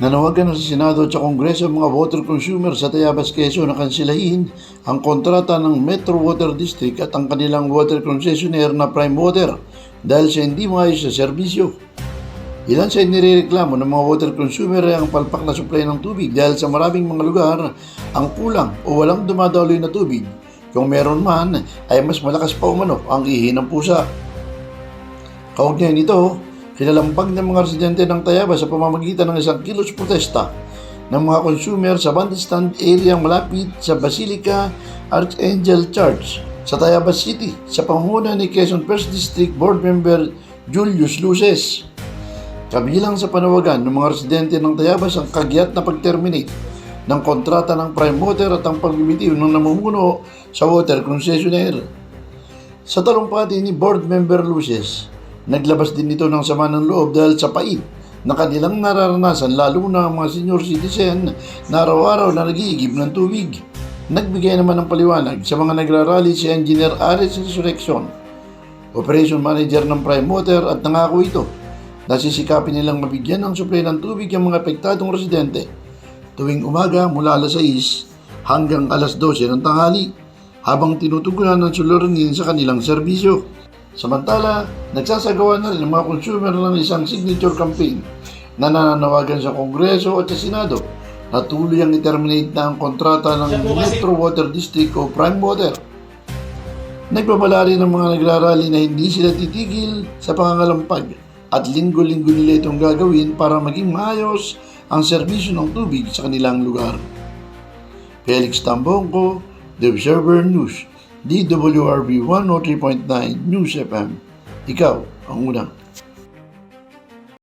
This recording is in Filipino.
Nanawagan na sa Senado at sa Kongreso ang mga water consumer sa Tayabas, Quezon na kansilahin ang kontrata ng Metro Water District at ang kanilang water concessionaire na Prime Water dahil sa hindi maayos na serbisyo. Ilan sa inireklamo ng mga water consumer ay ang palpak na supply ng tubig dahil sa maraming mga lugar ang kulang o walang dumadaloy na tubig. Kung meron man ay mas malakas pa umano ang ihi ng pusa. Kaugnay nito, kinalambag ng mga residente ng Tayabas sa pamamagitan ng isang kilos protesta ng mga consumer sa bandstand area malapit sa Basilica Archangel Church sa Tayabas City sa pangunguna ni Quezon 1st District Board Member Julius Luces. Kabilang sa panawagan ng mga residente ng Tayabas ang kagyat na pag-terminate ng kontrata ng Prime Water at ang pagbibitiw ng namumuno sa water concessionaire. Sa talumpati ni Board Member Luces, naglabas din ito ng sama ng loob dahil sa pait na kanilang nararanasan lalo na ang mga senior citizen na araw-araw na nag-iigib ng tubig. Nagbigay naman ng paliwanag sa mga nagrarally si Engineer Ares Resurrection, Operation Manager ng Prime Water, at nangako ito na sisikapin nilang mabigyan ng supply ng tubig ang mga apektadong residente tuwing umaga mula alas 6 hanggang alas 12 ng tanghali habang tinutugunan ng suliranin sa kanilang serbisyo. Samantala, nagsasagawa na rin ng mga consumer ng isang signature campaign na nananawagan sa Kongreso at sa Senado na tuluyang i-terminate na ang kontrata ng Metro Water District o Prime Water. Nagbabala rin ng mga nagrarally na hindi sila titigil sa pangangalampag at linggo-linggo nila itong gagawin para maging maayos ang serbisyo ng tubig sa kanilang lugar. Felix Tambongco, The Observer News, DWRB 103.9 News FM. Ikaw ang una.